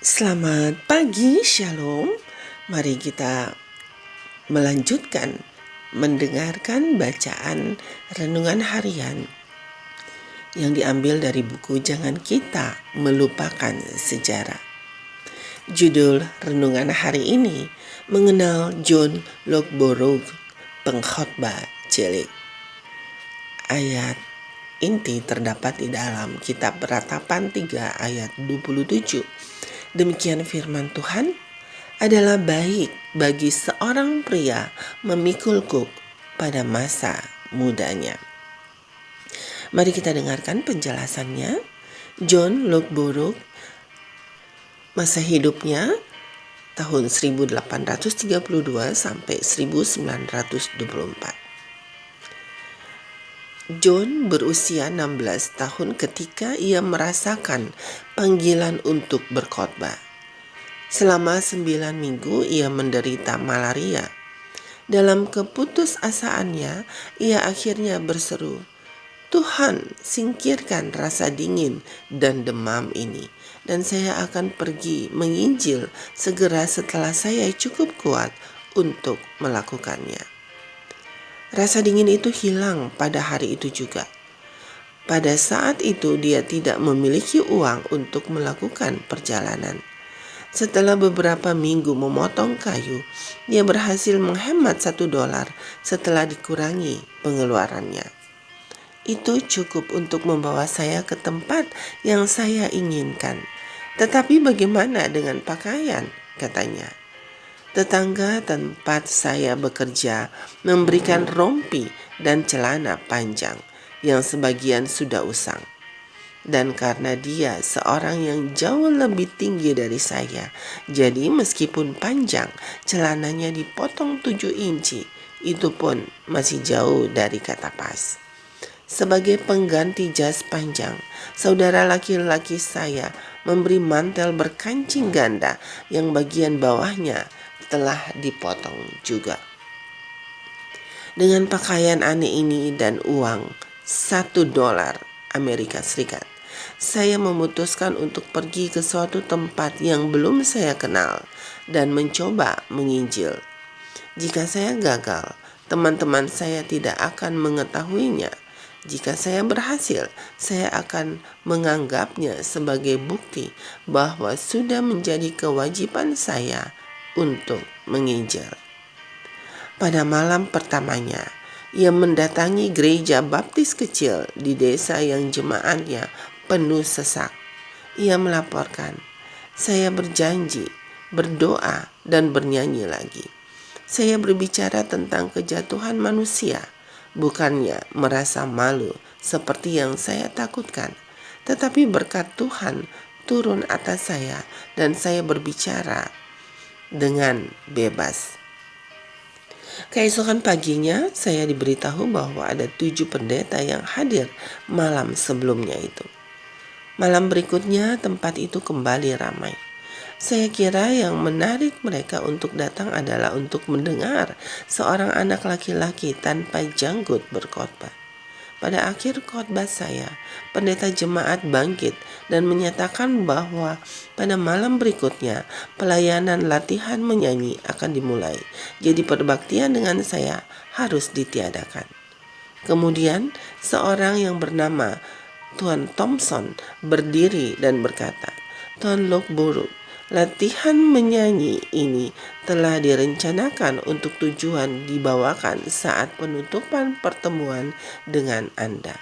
Selamat pagi, Shalom. Mari kita melanjutkan mendengarkan bacaan renungan harian yang diambil dari buku Jangan Kita Melupakan Sejarah. Judul renungan hari ini mengenal John Lockborough, pengkhotbah cilik. Ayat inti terdapat di dalam kitab Ratapan 3 ayat 27. Demikian firman Tuhan, adalah baik bagi seorang pria memikul kuk pada masa mudanya. Mari kita dengarkan penjelasannya. John Lockborough, masa hidupnya tahun 1832 sampai 1924. John berusia 16 tahun ketika ia merasakan panggilan untuk berkhotbah. Selama 9 minggu ia menderita malaria. Dalam keputusasaannya, ia akhirnya berseru, "Tuhan, singkirkan rasa dingin dan demam ini, dan saya akan pergi menginjil segera setelah saya cukup kuat untuk melakukannya." Rasa dingin itu hilang pada hari itu juga. Pada saat itu dia tidak memiliki uang untuk melakukan perjalanan. Setelah beberapa minggu memotong kayu, dia berhasil menghemat $1 setelah dikurangi pengeluarannya. Itu cukup untuk membawa saya ke tempat yang saya inginkan. Tetapi bagaimana dengan pakaian? Katanya. Tetangga tempat saya bekerja memberikan rompi dan celana panjang yang sebagian sudah usang. Dan karena dia seorang yang jauh lebih tinggi dari saya, jadi meskipun panjang, celananya dipotong 7 inci, itu pun masih jauh dari kata pas. Sebagai pengganti jas panjang, saudara laki-laki saya memberi mantel berkancing ganda yang bagian bawahnya telah dipotong juga. Dengan pakaian aneh ini dan uang $1 Amerika Serikat, saya memutuskan untuk pergi ke suatu tempat yang belum saya kenal dan mencoba menginjil. Jika saya gagal, teman-teman saya tidak akan mengetahuinya. Jika saya berhasil, saya akan menganggapnya sebagai bukti bahwa sudah menjadi kewajiban saya untuk menginjil. Pada malam pertamanya, ia mendatangi gereja baptis kecil di desa yang jemaatnya penuh sesak. Ia melaporkan, "Saya berjanji, berdoa, dan bernyanyi lagi. Saya berbicara tentang kejatuhan manusia, bukannya merasa malu seperti yang saya takutkan, tetapi berkat Tuhan turun atas saya dan saya berbicara dengan bebas." Keesokan paginya, saya diberitahu bahwa ada 7 pendeta yang hadir malam sebelumnya itu. Malam berikutnya, tempat itu kembali ramai. Saya kira yang menarik mereka untuk datang adalah untuk mendengar seorang anak laki-laki tanpa janggut berkhotbah. Pada akhir khotbah saya, pendeta jemaat bangkit dan menyatakan bahwa pada malam berikutnya pelayanan latihan menyanyi akan dimulai. Jadi perbaktian dengan saya harus ditiadakan. Kemudian seorang yang bernama Tuan Thompson berdiri dan berkata, "Tuan Lockborough, latihan menyanyi ini telah direncanakan untuk tujuan dibawakan saat penutupan pertemuan dengan Anda."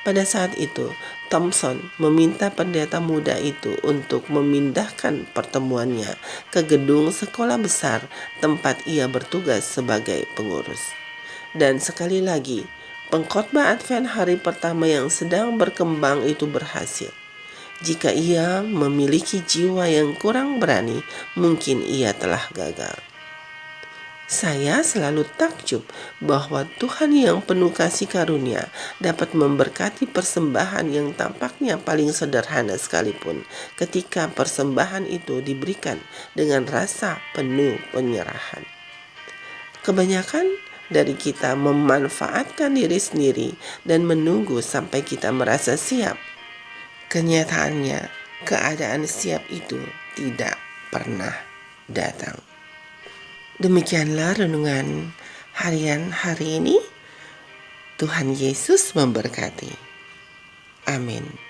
Pada saat itu, Thompson meminta pendeta muda itu untuk memindahkan pertemuannya ke gedung sekolah besar tempat ia bertugas sebagai pengurus. Dan sekali lagi, pengkhotbah Advent hari pertama yang sedang berkembang itu berhasil. Jika ia memiliki jiwa yang kurang berani, mungkin ia telah gagal. Saya selalu takjub bahwa Tuhan yang penuh kasih karunia dapat memberkati persembahan yang tampaknya paling sederhana sekalipun ketika persembahan itu diberikan dengan rasa penuh penyerahan. Kebanyakan dari kita memanfaatkan diri sendiri dan menunggu sampai kita merasa siap. Kenyataannya, keadaan siap itu tidak pernah datang. Demikianlah renungan harian hari ini. Tuhan Yesus memberkati. Amin.